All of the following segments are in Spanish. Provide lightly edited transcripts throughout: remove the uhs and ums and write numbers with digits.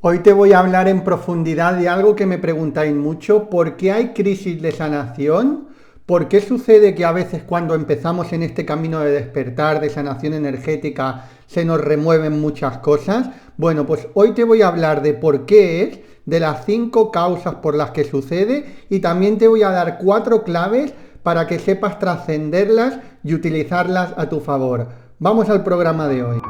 Hoy te voy a hablar en profundidad de algo que me preguntáis mucho: ¿por qué hay crisis de sanación? ¿Por qué sucede que a veces cuando empezamos en este camino de despertar, de sanación energética, se nos remueven muchas cosas? Bueno, pues hoy te voy a hablar de por qué es, de las 5 causas por las que sucede, y también te voy a dar 4 claves para que sepas trascenderlas y utilizarlas a tu favor. Vamos al programa de hoy.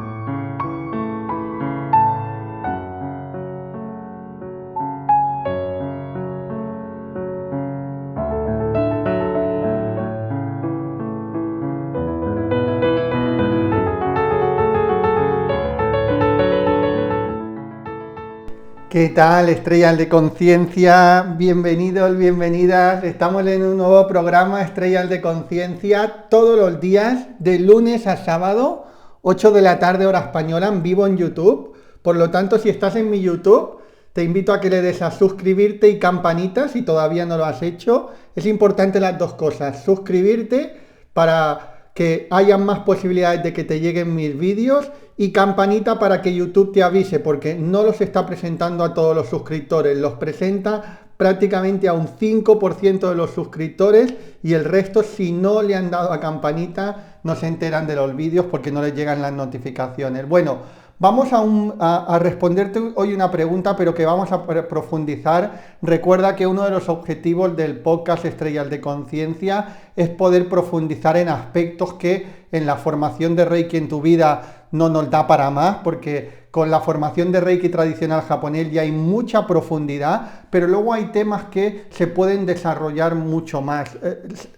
¿Qué tal, estrellas de conciencia? Bienvenidos, bienvenidas. Estamos en un nuevo programa, Estrellas de Conciencia, todos los días, de lunes a sábado, 8 de la tarde, hora española, en vivo en YouTube. Por lo tanto, si estás en mi YouTube, te invito a que le des a suscribirte y campanita si todavía no lo has hecho. Es importante las dos cosas: suscribirte para que haya más posibilidades de que te lleguen mis vídeos, y campanita para que YouTube te avise, porque no los está presentando a todos los suscriptores, los presenta prácticamente a un 5% de los suscriptores, y el resto, si no le han dado a campanita, no se enteran de los vídeos porque no les llegan las notificaciones. Bueno, vamos a responderte hoy una pregunta, pero que vamos a profundizar. Recuerda que uno de los objetivos del podcast Estrellas de Conciencia es poder profundizar en aspectos que en la formación de Reiki en tu vida no nos da para más, porque con la formación de Reiki tradicional japonés ya hay mucha profundidad, pero luego hay temas que se pueden desarrollar mucho más.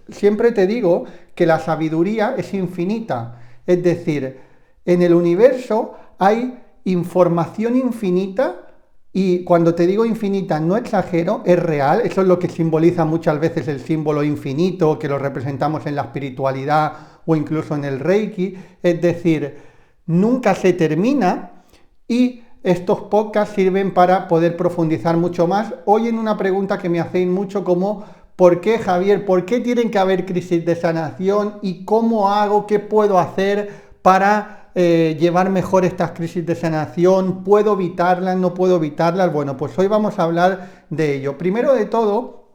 Siempre te digo que la sabiduría es infinita, es decir, en el universo hay información infinita, y cuando te digo infinita no exagero, es real. Eso es lo que simboliza muchas veces el símbolo infinito, que lo representamos en la espiritualidad o incluso en el Reiki. Es decir, nunca se termina, y estos podcasts sirven para poder profundizar mucho más. Hoy en una pregunta que me hacéis mucho, como ¿por qué, Javier? ¿Por qué tienen que haber crisis de sanación? ¿Y cómo hago? ¿Qué puedo hacer para llevar mejor estas crisis de sanación? ¿Puedo evitarlas? ¿No puedo evitarlas? Bueno, pues hoy vamos a hablar de ello. Primero de todo,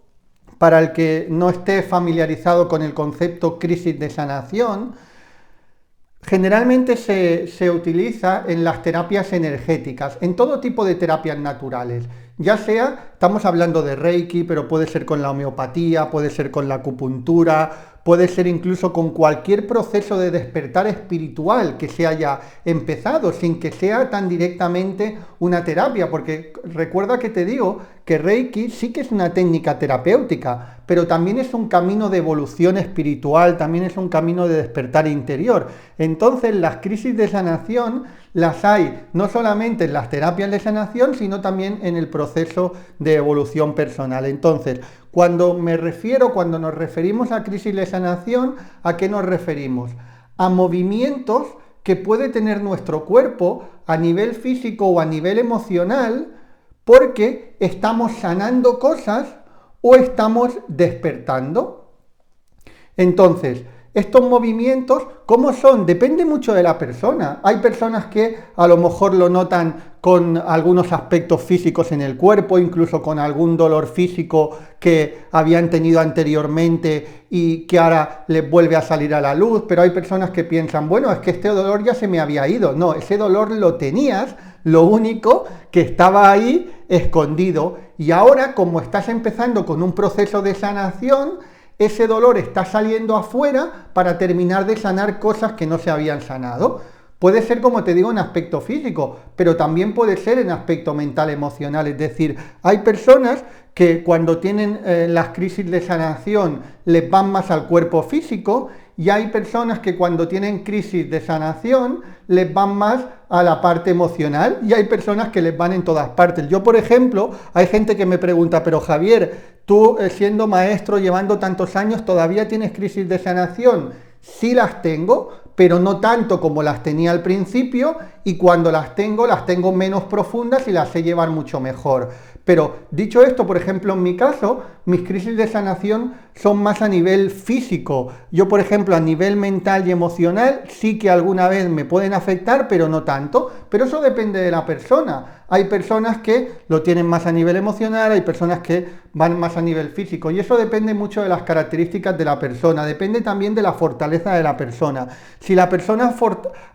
para el que no esté familiarizado con el concepto crisis de sanación, generalmente se utiliza en las terapias energéticas, en todo tipo de terapias naturales. Ya sea, estamos hablando de Reiki, pero puede ser con la homeopatía, puede ser con la acupuntura, puede ser incluso con cualquier proceso de despertar espiritual que se haya empezado, sin que sea tan directamente una terapia, porque recuerda que te digo que Reiki sí que es una técnica terapéutica, pero también es un camino de evolución espiritual, también es un camino de despertar interior. Entonces, las crisis de sanación las hay no solamente en las terapias de sanación, sino también en el proceso de evolución personal. Entonces, cuando nos referimos a crisis de sanación, ¿a qué nos referimos? A movimientos que puede tener nuestro cuerpo a nivel físico o a nivel emocional, porque estamos sanando cosas o estamos despertando. Entonces, estos movimientos, ¿cómo son? Depende mucho de la persona. Hay personas que a lo mejor lo notan con algunos aspectos físicos en el cuerpo, incluso con algún dolor físico que habían tenido anteriormente y que ahora les vuelve a salir a la luz, pero hay personas que piensan, bueno, es que este dolor ya se me había ido. No, ese dolor lo tenías, lo único que estaba ahí escondido, y ahora, como estás empezando con un proceso de sanación, ese dolor está saliendo afuera para terminar de sanar cosas que no se habían sanado. Puede ser, como te digo, en aspecto físico, pero también puede ser en aspecto mental, emocional. Es decir, hay personas que cuando tienen las crisis de sanación les van más al cuerpo físico, y hay personas que cuando tienen crisis de sanación les van más a la parte emocional, y hay personas que les van en todas partes. Yo, por ejemplo, hay gente que me pregunta, pero Javier, tú siendo maestro, llevando tantos años, ¿todavía tienes crisis de sanación? Sí las tengo, pero no tanto como las tenía al principio, y cuando las tengo menos profundas y las sé llevar mucho mejor. Pero dicho esto, por ejemplo, en mi caso, mis crisis de sanación son más a nivel físico. Yo, por ejemplo, a nivel mental y emocional sí que alguna vez me pueden afectar, pero no tanto. Pero eso depende de la persona. Hay personas que lo tienen más a nivel emocional, hay personas que van más a nivel físico. Y eso depende mucho de las características de la persona. Depende también de la fortaleza de la persona. Si la persona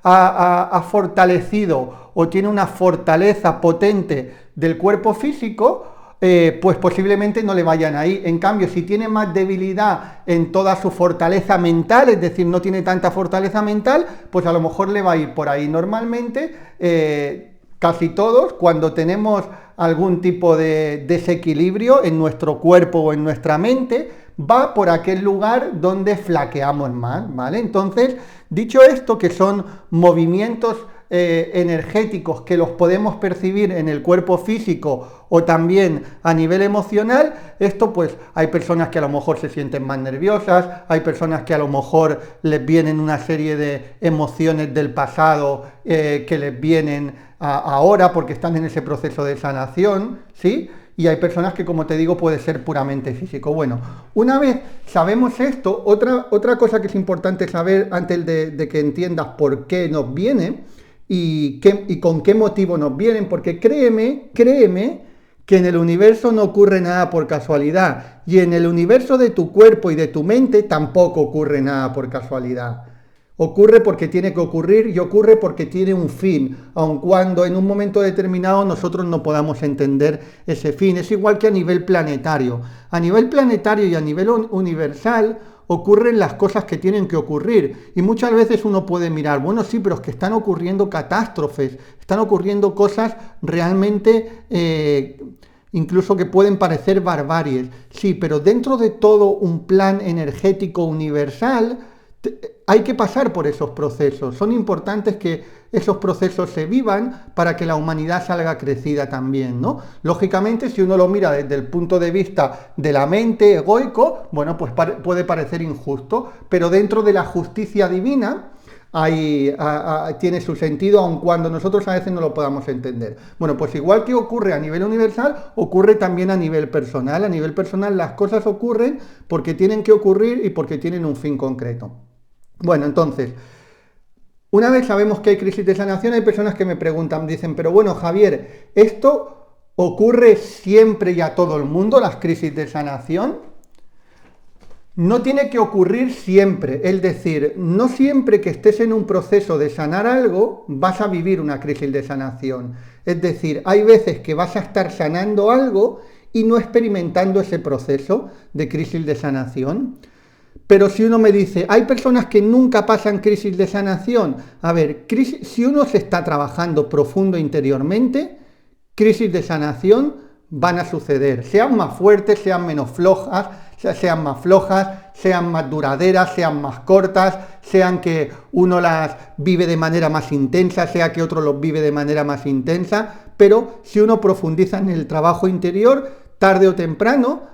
ha fortalecido o tiene una fortaleza potente del cuerpo físico, pues posiblemente no le vayan ahí. En cambio, si tiene más debilidad en toda su fortaleza mental, es decir, no tiene tanta fortaleza mental, pues a lo mejor le va a ir por ahí. Normalmente, casi todos, cuando tenemos algún tipo de desequilibrio en nuestro cuerpo o en nuestra mente, va por aquel lugar donde flaqueamos más, ¿vale? Entonces, dicho esto, que son movimientos energéticos que los podemos percibir en el cuerpo físico o también a nivel emocional, esto pues hay personas que a lo mejor se sienten más nerviosas, hay personas que a lo mejor les vienen una serie de emociones del pasado que les vienen ahora porque están en ese proceso de sanación, ¿sí? Y hay personas que, como te digo, puede ser puramente físico. Bueno, una vez sabemos esto, otra cosa que es importante saber antes de que entiendas por qué nos viene y con qué motivo nos vienen, porque créeme que en el universo no ocurre nada por casualidad, y en el universo de tu cuerpo y de tu mente tampoco ocurre nada por casualidad. Ocurre porque tiene que ocurrir y ocurre porque tiene un fin, aun cuando en un momento determinado nosotros no podamos entender ese fin. Es igual que a nivel planetario. A nivel planetario y a nivel universal ocurren las cosas que tienen que ocurrir. Y muchas veces uno puede mirar, bueno, sí, pero es que están ocurriendo catástrofes, están ocurriendo cosas realmente incluso que pueden parecer barbaries. Sí, pero dentro de todo un plan energético universal, hay que pasar por esos procesos. Son importantes que esos procesos se vivan para que la humanidad salga crecida también, ¿no? Lógicamente, si uno lo mira desde el punto de vista de la mente egoico, bueno, pues puede parecer injusto, pero dentro de la justicia divina tiene su sentido, aun cuando nosotros a veces no lo podamos entender. Bueno, pues igual que ocurre a nivel universal, ocurre también a nivel personal. A nivel personal las cosas ocurren porque tienen que ocurrir y porque tienen un fin concreto. Bueno, entonces, una vez sabemos que hay crisis de sanación, hay personas que me preguntan, dicen, pero bueno, Javier, ¿esto ocurre siempre y a todo el mundo, las crisis de sanación? No tiene que ocurrir siempre, es decir, no siempre que estés en un proceso de sanar algo vas a vivir una crisis de sanación. Es decir, hay veces que vas a estar sanando algo y no experimentando ese proceso de crisis de sanación. Pero si uno me dice, hay personas que nunca pasan crisis de sanación. A ver, si uno se está trabajando profundo interiormente, crisis de sanación van a suceder. Sean más fuertes, sean menos flojas, sean más flojas, sean más duraderas, sean más cortas, sean que uno las vive de manera más intensa, sea que otro los vive de manera más intensa. Pero si uno profundiza en el trabajo interior, tarde o temprano,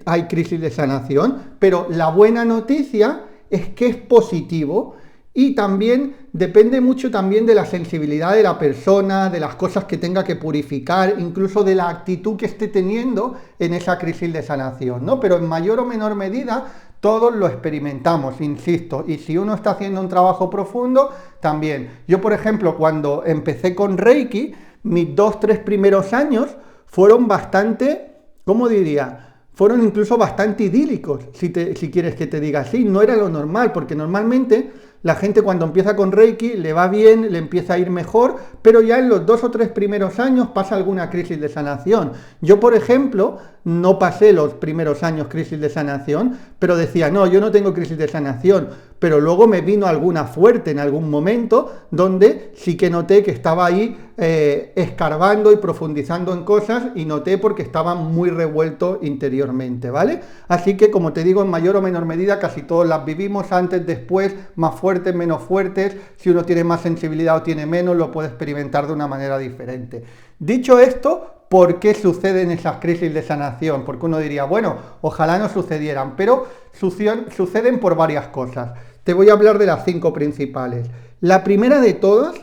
hay crisis de sanación, pero la buena noticia es que es positivo y también depende mucho también de la sensibilidad de la persona, de las cosas que tenga que purificar, incluso de la actitud que esté teniendo en esa crisis de sanación, ¿no? Pero en mayor o menor medida todos lo experimentamos, insisto, y si uno está haciendo un trabajo profundo, también. Yo, por ejemplo, cuando empecé con Reiki, mis 2-3 primeros años fueron bastante, ¿cómo diría?, fueron incluso bastante idílicos, si quieres que te diga así. No era lo normal, porque normalmente la gente cuando empieza con Reiki le va bien, le empieza a ir mejor, pero ya en los 2 o 3 primeros años pasa alguna crisis de sanación. Yo, por ejemplo, no pasé los primeros años crisis de sanación, pero decía, no, yo no tengo crisis de sanación, pero luego me vino alguna fuerte en algún momento donde sí que noté que estaba ahí escarbando y profundizando en cosas, y noté porque estaba muy revuelto interiormente, ¿vale? Así que, como te digo, en mayor o menor medida casi todos las vivimos antes, después, más fuertes, menos fuertes. Si uno tiene más sensibilidad o tiene menos, lo puede experimentar de una manera diferente. Dicho esto, ¿por qué suceden esas crisis de sanación? Porque uno diría, bueno, ojalá no sucedieran, pero suceden por varias cosas. Te voy a hablar de las 5 principales. La primera de todas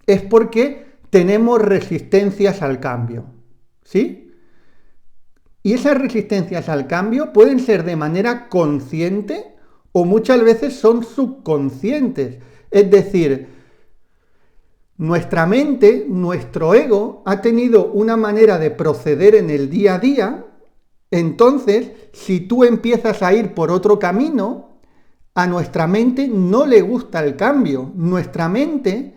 es porque tenemos resistencias al cambio, ¿sí? Y esas resistencias al cambio pueden ser de manera consciente o muchas veces son subconscientes. Es decir, nuestra mente, nuestro ego, ha tenido una manera de proceder en el día a día. Entonces, si tú empiezas a ir por otro camino, a nuestra mente no le gusta el cambio. Nuestra mente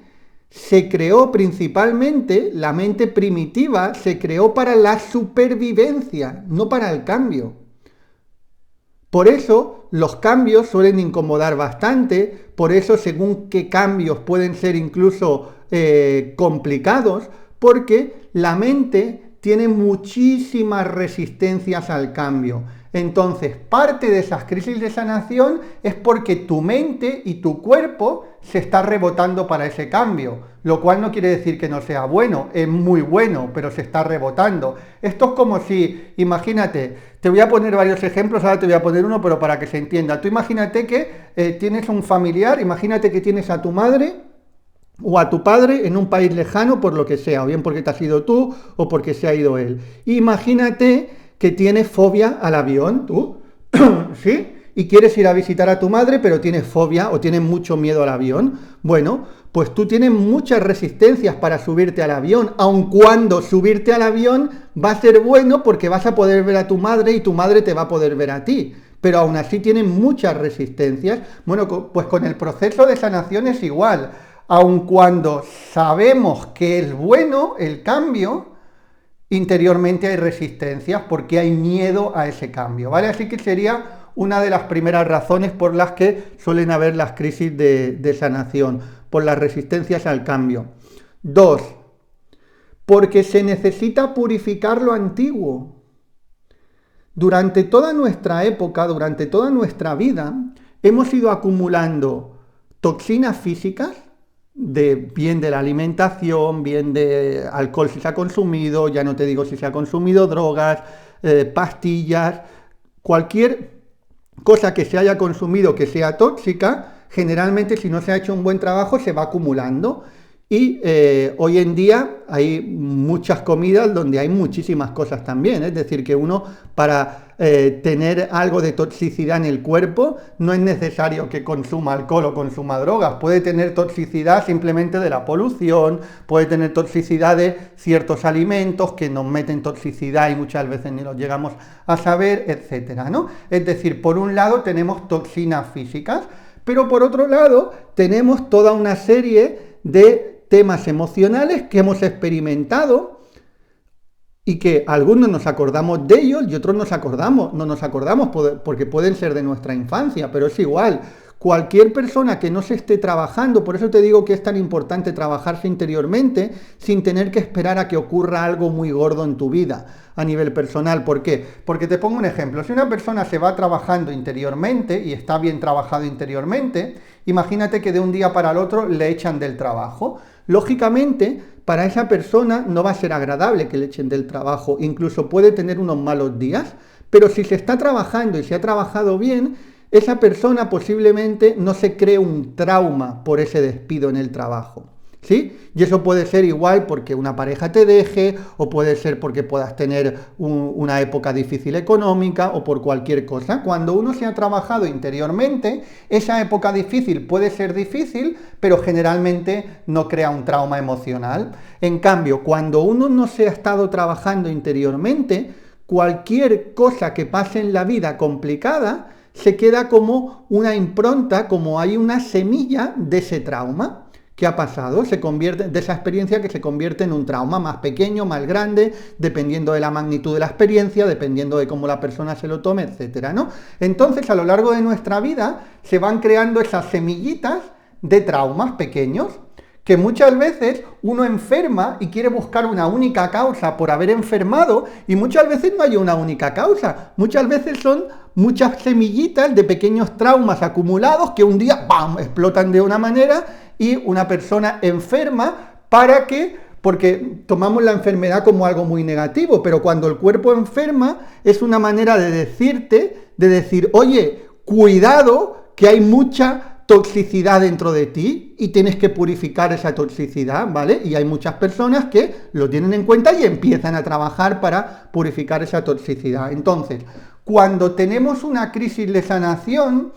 se creó principalmente, la mente primitiva, se creó para la supervivencia, no para el cambio. Por eso los cambios suelen incomodar bastante, por eso según qué cambios pueden ser incluso complicados, porque la mente tiene muchísimas resistencias al cambio. Entonces, parte de esas crisis de sanación es porque tu mente y tu cuerpo se está rebotando para ese cambio, lo cual no quiere decir que no sea bueno, es muy bueno, pero se está rebotando. Esto es como si, imagínate, te voy a poner varios ejemplos, ahora te voy a poner uno, pero para que se entienda. Tú imagínate que tienes un familiar, imagínate que tienes a tu madre o a tu padre en un país lejano por lo que sea, o bien porque te has ido tú o porque se ha ido él. Imagínate que tienes fobia al avión, tú, ¿sí? Y quieres ir a visitar a tu madre, pero tienes fobia o tienes mucho miedo al avión. Bueno, pues tú tienes muchas resistencias para subirte al avión, aun cuando subirte al avión va a ser bueno porque vas a poder ver a tu madre y tu madre te va a poder ver a ti. Pero aún así tienes muchas resistencias. Bueno, pues con el proceso de sanación es igual. Aun cuando sabemos que es bueno el cambio, interiormente hay resistencias porque hay miedo a ese cambio, ¿vale? Así que sería una de las primeras razones por las que suelen haber las crisis de sanación, por las resistencias al cambio. 2, porque se necesita purificar lo antiguo. Durante toda nuestra época, durante toda nuestra vida, hemos ido acumulando toxinas físicas, bien de la alimentación, bien de alcohol si se ha consumido, ya no te digo si se ha consumido drogas, pastillas, cualquier cosa que se haya consumido que sea tóxica, generalmente si no se ha hecho un buen trabajo se va acumulando. Y hoy en día hay muchas comidas donde hay muchísimas cosas también, es decir, que uno para tener algo de toxicidad en el cuerpo no es necesario que consuma alcohol o consuma drogas, puede tener toxicidad simplemente de la polución, puede tener toxicidad de ciertos alimentos que nos meten toxicidad y muchas veces ni los llegamos a saber, etcétera, ¿no? Es decir, por un lado tenemos toxinas físicas, pero por otro lado tenemos toda una serie de temas emocionales que hemos experimentado y que algunos nos acordamos de ellos y otros no nos acordamos porque pueden ser de nuestra infancia, pero es igual. Cualquier persona que no se esté trabajando, por eso te digo que es tan importante trabajarse interiormente sin tener que esperar a que ocurra algo muy gordo en tu vida a nivel personal. ¿Por qué? Porque te pongo un ejemplo. Si una persona se va trabajando interiormente y está bien trabajado interiormente, imagínate que de un día para el otro le echan del trabajo. Lógicamente, para esa persona no va a ser agradable que le echen del trabajo, incluso puede tener unos malos días, pero si se está trabajando y se ha trabajado bien, esa persona posiblemente no se cree un trauma por ese despido en el trabajo, ¿sí? Y eso puede ser igual porque una pareja te deje, o puede ser porque puedas tener una época difícil económica, o por cualquier cosa. Cuando uno se ha trabajado interiormente, esa época difícil puede ser difícil, pero generalmente no crea un trauma emocional. En cambio, cuando uno no se ha estado trabajando interiormente, cualquier cosa que pase en la vida complicada se queda como una impronta, como hay una semilla de ese trauma que ha pasado, se convierte, de esa experiencia que se convierte en un trauma más pequeño, más grande, dependiendo de la magnitud de la experiencia, dependiendo de cómo la persona se lo tome, etcétera, ¿no? Entonces, a lo largo de nuestra vida se van creando esas semillitas de traumas pequeños, que muchas veces uno enferma y quiere buscar una única causa por haber enfermado, y muchas veces no hay una única causa, muchas veces son muchas semillitas de pequeños traumas acumulados que un día ¡bam!, explotan de una manera y una persona enferma para que porque tomamos la enfermedad como algo muy negativo, pero cuando el cuerpo enferma es una manera de decir, oye, cuidado, que hay mucha toxicidad dentro de ti y tienes que purificar esa toxicidad, ¿vale? Y hay muchas personas que lo tienen en cuenta y empiezan a trabajar para purificar esa toxicidad. Entonces, cuando tenemos una crisis de sanación,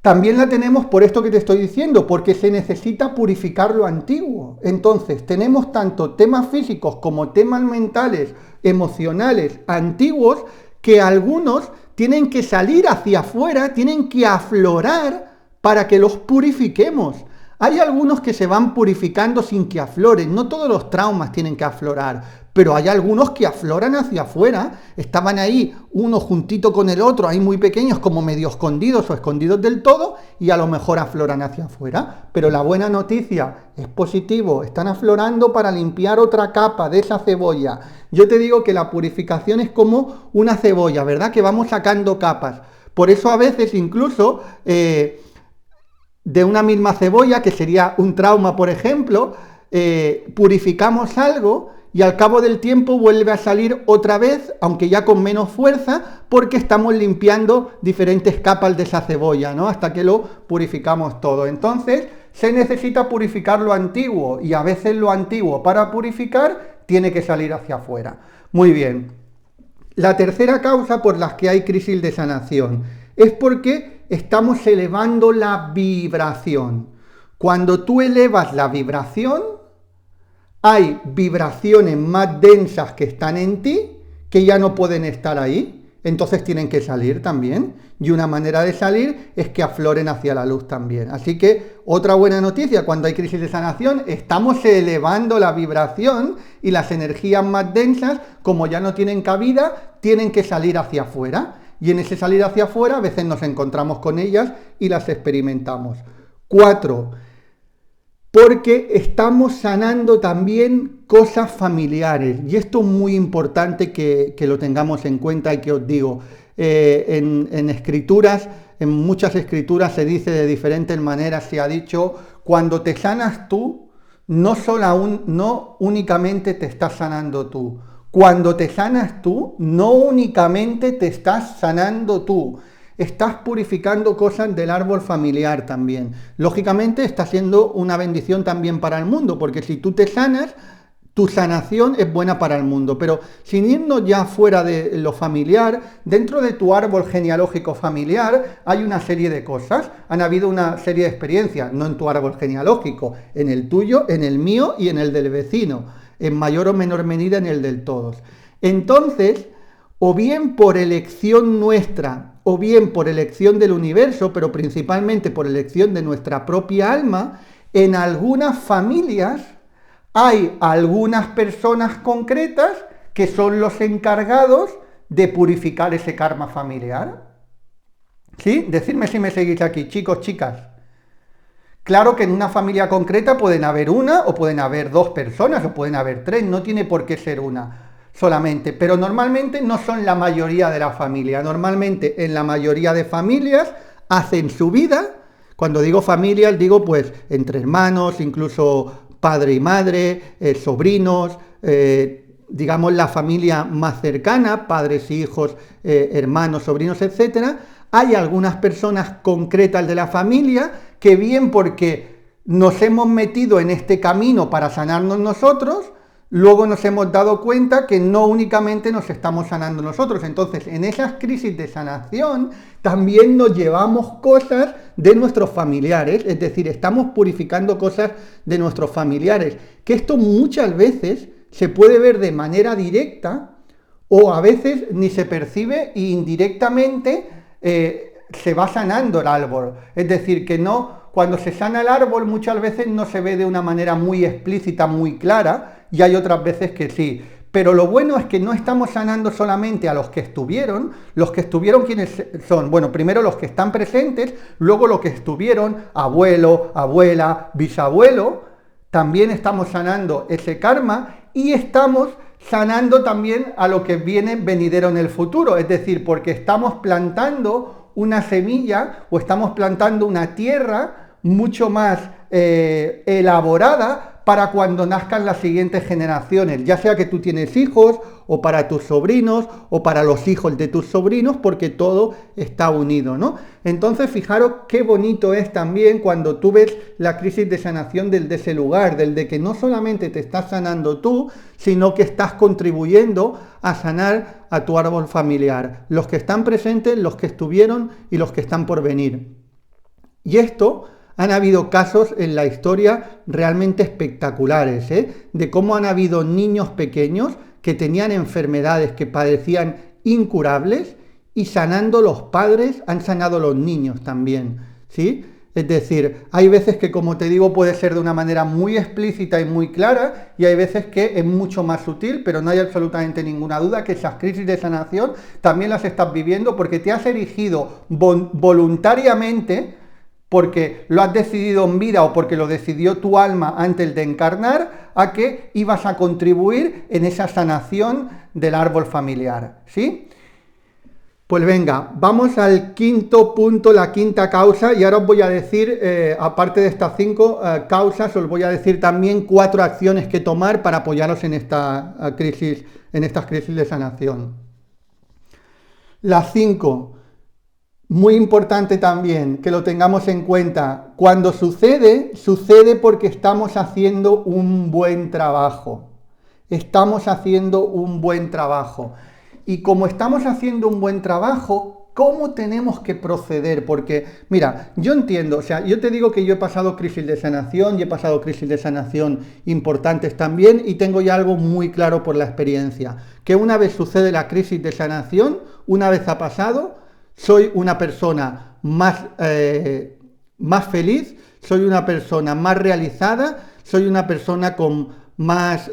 también la tenemos por esto que te estoy diciendo, porque se necesita purificar lo antiguo. Entonces, tenemos tanto temas físicos como temas mentales, emocionales, antiguos, que algunos tienen que salir hacia afuera, tienen que aflorar para que los purifiquemos. Hay algunos que se van purificando sin que afloren. No todos los traumas tienen que aflorar, pero hay algunos que afloran hacia afuera. Estaban ahí, uno juntito con el otro, ahí muy pequeños, como medio escondidos o escondidos del todo, y a lo mejor afloran hacia afuera. Pero la buena noticia es positivo, están aflorando para limpiar otra capa de esa cebolla. Yo te digo que la purificación es como una cebolla, ¿verdad? Que vamos sacando capas. Por eso a veces incluso de una misma cebolla, que sería un trauma, por ejemplo, purificamos algo y al cabo del tiempo vuelve a salir otra vez, aunque ya con menos fuerza, porque estamos limpiando diferentes capas de esa cebolla, ¿no? Hasta que lo purificamos todo. Entonces, se necesita purificar lo antiguo y a veces lo antiguo para purificar tiene que salir hacia afuera. Muy bien. La tercera causa por la que hay crisis de sanación es porque estamos elevando la vibración. Cuando tú elevas la vibración, hay vibraciones más densas que están en ti que ya no pueden estar ahí, entonces tienen que salir también. Y una manera de salir es que afloren hacia la luz también. Así que otra buena noticia, cuando hay crisis de sanación, estamos elevando la vibración y las energías más densas, como ya no tienen cabida, tienen que salir hacia afuera. Y en ese salir hacia afuera a veces nos encontramos con ellas y las experimentamos. 4. Porque estamos sanando también cosas familiares. Y esto es muy importante que lo tengamos en cuenta y que os digo. En escrituras, en muchas escrituras se dice de diferentes maneras, se ha dicho, cuando te sanas tú, no únicamente te estás sanando tú. Cuando te sanas tú, no únicamente te estás sanando tú, estás purificando cosas del árbol familiar también. Lógicamente está siendo una bendición también para el mundo, porque si tú te sanas, tu sanación es buena para el mundo. Pero sin irnos ya fuera de lo familiar, dentro de tu árbol genealógico familiar hay una serie de cosas. Han habido una serie de experiencias, no en tu árbol genealógico, en el tuyo, en el mío y en el del vecino. En mayor o menor medida en el del todos. Entonces, o bien por elección nuestra, o bien por elección del universo, pero principalmente por elección de nuestra propia alma, en algunas familias hay algunas personas concretas que son los encargados de purificar ese karma familiar. ¿Sí? Decidme si me seguís aquí, chicos, chicas. Claro que en una familia concreta pueden haber una o pueden haber dos personas o pueden haber tres, no tiene por qué ser una solamente, pero normalmente no son la mayoría de la familia. Normalmente en la mayoría de familias hacen su vida, cuando digo familias digo pues entre hermanos, incluso padre y madre, sobrinos, digamos la familia más cercana, padres, hijos, hermanos, sobrinos, etcétera. Hay algunas personas concretas de la familia que bien porque nos hemos metido en este camino para sanarnos nosotros, luego nos hemos dado cuenta que no únicamente nos estamos sanando nosotros. Entonces, en esas crisis de sanación también nos llevamos cosas de nuestros familiares, es decir, estamos purificando cosas de nuestros familiares, que esto muchas veces se puede ver de manera directa o a veces ni se percibe e indirectamente se va sanando el árbol. Es decir, que no, cuando se sana el árbol muchas veces no se ve de una manera muy explícita, muy clara, y hay otras veces que sí. Pero lo bueno es que no estamos sanando solamente a los que estuvieron ¿quiénes son? Bueno, primero los que están presentes, luego los que estuvieron, abuelo, abuela, bisabuelo, también estamos sanando ese karma y estamos sanando también a lo que viene venidero en el futuro, es decir, porque estamos plantando una semilla o estamos plantando una tierra mucho más elaborada para cuando nazcan las siguientes generaciones, ya sea que tú tienes hijos o para tus sobrinos o para los hijos de tus sobrinos, porque todo está unido, ¿no? Entonces, fijaros qué bonito es también cuando tú ves la crisis de sanación de ese lugar, del de que no solamente te estás sanando tú, sino que estás contribuyendo a sanar a tu árbol familiar, los que están presentes, los que estuvieron y los que están por venir. Y esto, han habido casos en la historia realmente espectaculares, de cómo han habido niños pequeños que tenían enfermedades que parecían incurables y sanando los padres han sanado los niños también, ¿sí? Es decir, hay veces que, como te digo, puede ser de una manera muy explícita y muy clara, y hay veces que es mucho más sutil, pero no hay absolutamente ninguna duda que esas crisis de sanación también las estás viviendo porque te has erigido voluntariamente, porque lo has decidido en vida o porque lo decidió tu alma antes de encarnar, a que ibas a contribuir en esa sanación del árbol familiar, ¿sí? Pues venga, vamos al quinto punto, la quinta causa, y ahora os voy a decir, aparte de estas 5 causas, os voy a decir también 4 acciones que tomar para apoyaros en estas crisis de sanación. Las 5. Muy importante también que lo tengamos en cuenta. Cuando sucede porque estamos haciendo un buen trabajo. Estamos haciendo un buen trabajo. Y como estamos haciendo un buen trabajo, ¿cómo tenemos que proceder? Porque, mira, yo entiendo, o sea, yo te digo que yo he pasado crisis de sanación y he pasado crisis de sanación importantes también y tengo ya algo muy claro por la experiencia. Que una vez sucede la crisis de sanación, una vez ha pasado, soy una persona más feliz, soy una persona más realizada, soy una persona con más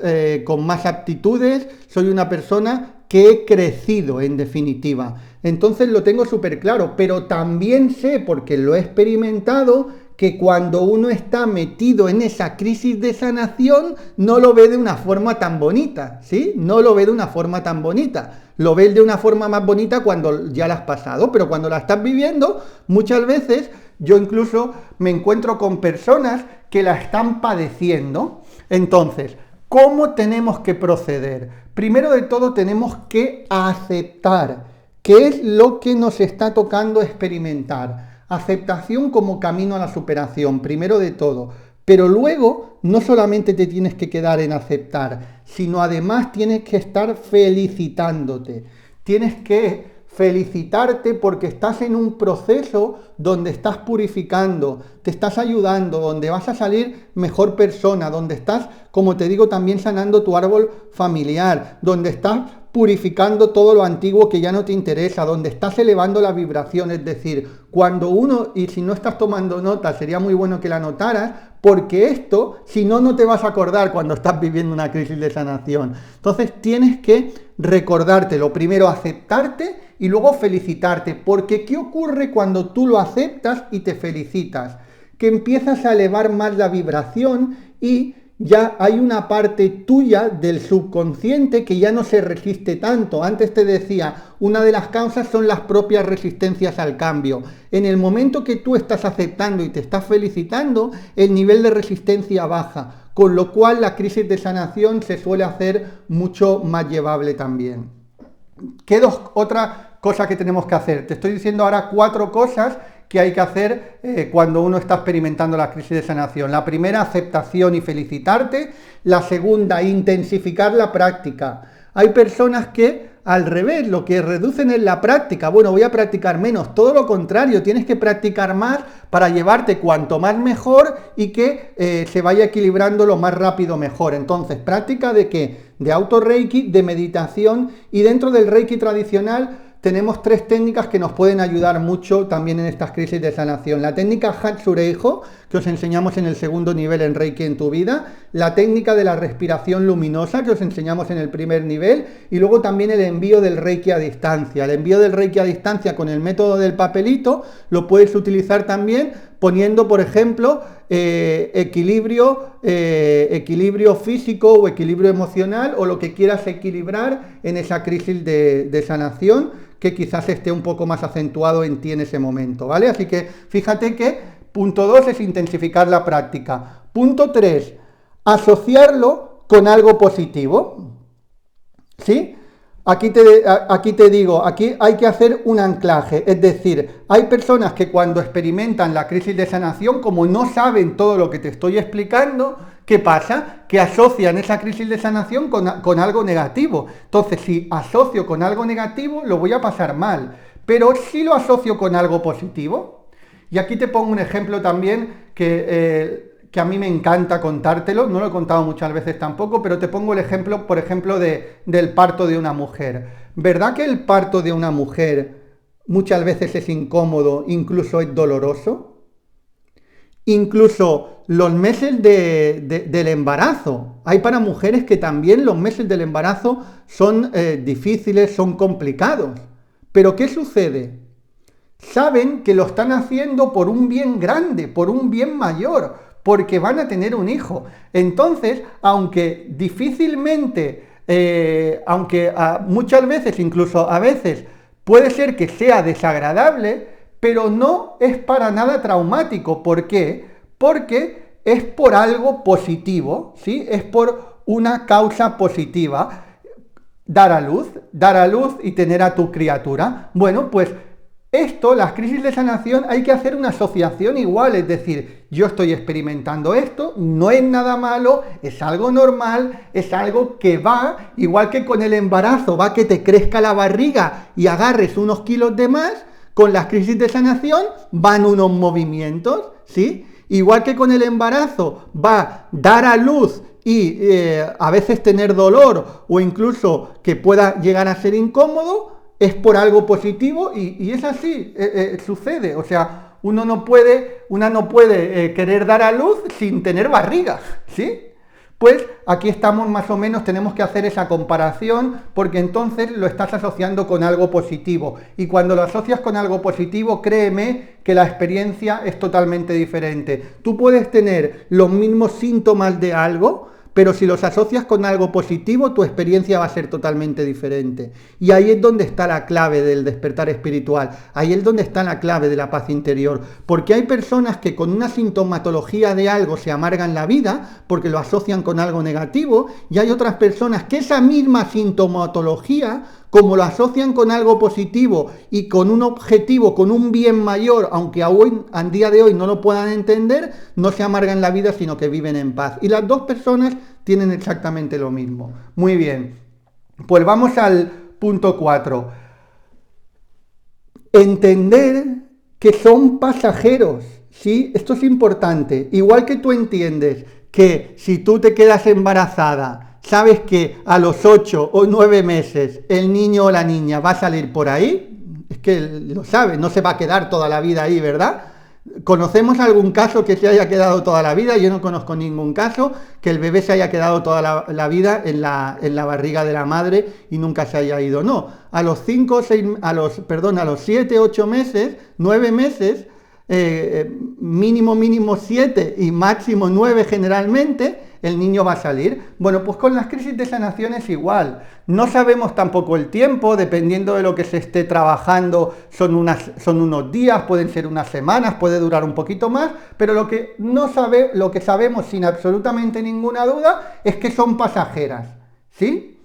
aptitudes, soy una persona que he crecido en definitiva. Entonces lo tengo súper claro, pero también sé, porque lo he experimentado, que cuando uno está metido en esa crisis de sanación no lo ve de una forma tan bonita, ¿sí? No lo ve de una forma tan bonita. Lo ves de una forma más bonita cuando ya la has pasado, pero cuando la estás viviendo, muchas veces yo incluso me encuentro con personas que la están padeciendo. Entonces, ¿cómo tenemos que proceder? Primero de todo tenemos que aceptar qué es lo que nos está tocando experimentar. Aceptación como camino a la superación, primero de todo. Pero luego no solamente te tienes que quedar en aceptar, sino además tienes que estar felicitándote. Tienes que felicitarte porque estás en un proceso donde estás purificando, te estás ayudando, donde vas a salir mejor persona, donde estás, como te digo, también sanando tu árbol familiar, donde estás purificando todo lo antiguo que ya no te interesa, donde estás elevando la vibración. Es decir, cuando uno, y si no estás tomando nota, sería muy bueno que la notaras, porque esto, si no, no te vas a acordar cuando estás viviendo una crisis de sanación. Entonces tienes que recordártelo, primero aceptarte y luego felicitarte, porque ¿qué ocurre cuando tú lo aceptas y te felicitas? Que empiezas a elevar más la vibración y ya hay una parte tuya del subconsciente que ya no se resiste tanto. Antes te decía, una de las causas son las propias resistencias al cambio. En el momento que tú estás aceptando y te estás felicitando, el nivel de resistencia baja, con lo cual la crisis de sanación se suele hacer mucho más llevable también. ¿Qué otra cosa que tenemos que hacer? Te estoy diciendo ahora 4 cosas que hay que hacer cuando uno está experimentando la crisis de sanación. La primera, aceptación y felicitarte. La segunda, intensificar la práctica. Hay personas que, al revés, lo que reducen es la práctica. Bueno, voy a practicar menos. Todo lo contrario, tienes que practicar más para llevarte cuanto más mejor y que se vaya equilibrando lo más rápido mejor. Entonces, práctica de ¿qué? De auto-reiki, de meditación, y dentro del reiki tradicional tenemos 3 técnicas que nos pueden ayudar mucho también en estas crisis de sanación. La técnica Hatsureijo, que os enseñamos en el 2.º nivel en Reiki en tu vida. La técnica de la respiración luminosa, que os enseñamos en el 1.er nivel. Y luego también el envío del Reiki a distancia. El envío del Reiki a distancia con el método del papelito lo puedes utilizar también poniendo, por ejemplo, equilibrio físico o equilibrio emocional o lo que quieras equilibrar en esa crisis de sanación que quizás esté un poco más acentuado en ti en ese momento, ¿vale? Así que fíjate que punto 2 es intensificar la práctica. Punto 3, asociarlo con algo positivo. ¿Sí? Aquí te digo, aquí hay que hacer un anclaje, es decir, hay personas que cuando experimentan la crisis de sanación, como no saben todo lo que te estoy explicando, ¿qué pasa? Que asocian esa crisis de sanación con algo negativo. Entonces, si asocio con algo negativo, lo voy a pasar mal, pero si lo asocio con algo positivo, y aquí te pongo un ejemplo también que a mí me encanta contártelo, no lo he contado muchas veces tampoco, pero te pongo el ejemplo, por ejemplo, del parto de una mujer. ¿Verdad que el parto de una mujer muchas veces es incómodo, incluso es doloroso? Incluso los meses del embarazo. Hay para mujeres que también los meses del embarazo son difíciles, son complicados. Pero ¿qué sucede? Saben que lo están haciendo por un bien grande, por un bien mayor, porque van a tener un hijo. Entonces, aunque difícilmente, muchas veces, incluso a veces, puede ser que sea desagradable, pero no es para nada traumático. ¿Por qué? Porque es por algo positivo, ¿sí? Es por una causa positiva. Dar a luz y tener a tu criatura. Bueno, pues esto, las crisis de sanación, hay que hacer una asociación igual, es decir, yo estoy experimentando esto, no es nada malo, es algo normal, es algo que va, igual que con el embarazo, va que te crezca la barriga y agarres unos kilos de más, con las crisis de sanación van unos movimientos, ¿sí? Igual que con el embarazo va dar a luz y a veces tener dolor o incluso que pueda llegar a ser incómodo, es por algo positivo y es así, sucede. O sea, una no puede querer dar a luz sin tener barriga, ¿sí? Pues aquí estamos más o menos, tenemos que hacer esa comparación porque entonces lo estás asociando con algo positivo. Y cuando lo asocias con algo positivo, créeme que la experiencia es totalmente diferente. Tú puedes tener los mismos síntomas de algo, pero si los asocias con algo positivo, tu experiencia va a ser totalmente diferente. Y ahí es donde está la clave del despertar espiritual. Ahí es donde está la clave de la paz interior. Porque hay personas que con una sintomatología de algo se amargan la vida porque lo asocian con algo negativo. Y hay otras personas que esa misma sintomatología, como lo asocian con algo positivo y con un objetivo, con un bien mayor, aunque al día de hoy no lo puedan entender, no se amargan la vida, sino que viven en paz. Y las dos personas tienen exactamente lo mismo. Muy bien, pues vamos al punto 4. Entender que son pasajeros, ¿sí? Esto es importante. Igual que tú entiendes que si tú te quedas embarazada, sabes que a los 8 o 9 meses el niño o la niña va a salir por ahí, es que lo sabes, no se va a quedar toda la vida ahí, ¿verdad? ¿Conocemos algún caso que se haya quedado toda la vida? Yo no conozco ningún caso que el bebé se haya quedado toda la vida en la barriga de la madre y nunca se haya ido. No, a los 7, 8 meses, 9 meses, mínimo 7 y máximo 9 generalmente, el niño va a salir. Bueno, pues con las crisis de sanación es igual. No sabemos tampoco el tiempo, dependiendo de lo que se esté trabajando, son unos días, pueden ser unas semanas, puede durar un poquito más, pero lo que sabemos sin absolutamente ninguna duda es que son pasajeras, ¿sí?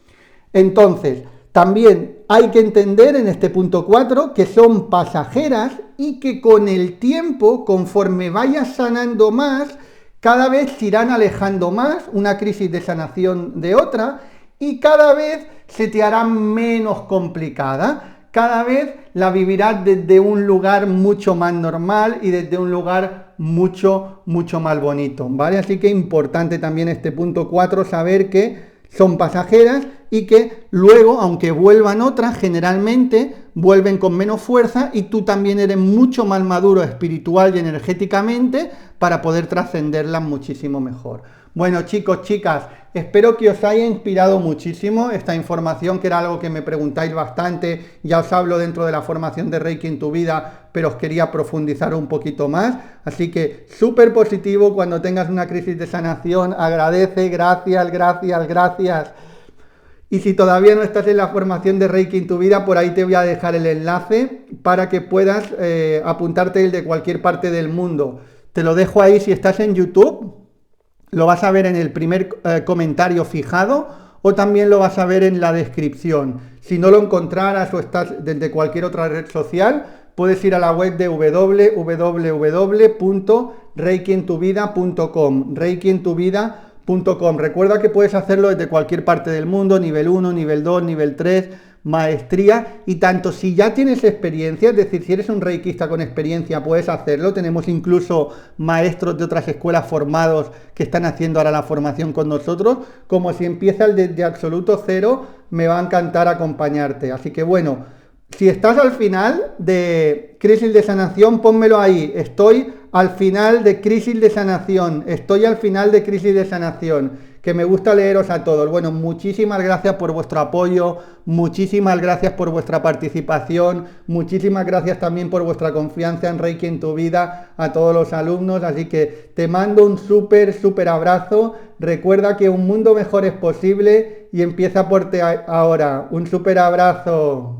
Entonces, también hay que entender en este punto 4 que son pasajeras y que con el tiempo, conforme vayas sanando más, cada vez se irán alejando más una crisis de sanación de otra y cada vez se te hará menos complicada. Cada vez la vivirás desde un lugar mucho más normal y desde un lugar mucho más bonito, ¿vale? Así que importante también este punto 4, saber que son pasajeras y que luego, aunque vuelvan otras, generalmente vuelven con menos fuerza y tú también eres mucho más maduro espiritual y energéticamente para poder trascenderlas muchísimo mejor. Bueno, chicos, chicas, espero que os haya inspirado muchísimo esta información, que era algo que me preguntáis bastante. Ya os hablo dentro de la formación de Reiki en tu vida, pero os quería profundizar un poquito más. Así que súper positivo cuando tengas una crisis de sanación. Agradece, gracias. Y si todavía no estás en la formación de Reiki en tu vida, por ahí te voy a dejar el enlace para que puedas apuntarte de cualquier parte del mundo. Te lo dejo ahí si estás en YouTube. lo vas a ver en el primer comentario fijado o también lo vas a ver en la descripción. Si no lo encontraras o estás desde cualquier otra red social, puedes ir a la web de www.reikientuvida.com, reikientuvida.com. Recuerda que puedes hacerlo desde cualquier parte del mundo, nivel 1, nivel 2, nivel 3, maestría, y tanto si ya tienes experiencia, es decir, si eres un reikista con experiencia, puedes hacerlo. Tenemos incluso maestros de otras escuelas formados que están haciendo ahora la formación con nosotros, como si empiezas desde absoluto cero, me va a encantar acompañarte. Así que bueno, si estás al final de Crisis de Sanación, pónmelo ahí. Estoy al final de Crisis de Sanación. Estoy al final de Crisis de Sanación. Que me gusta leeros a todos. Bueno, muchísimas gracias por vuestro apoyo, muchísimas gracias por vuestra participación, muchísimas gracias también por vuestra confianza en Reiki en tu vida a todos los alumnos, así que te mando un súper abrazo. Recuerda que un mundo mejor es posible y empieza por ti ahora. Un súper abrazo.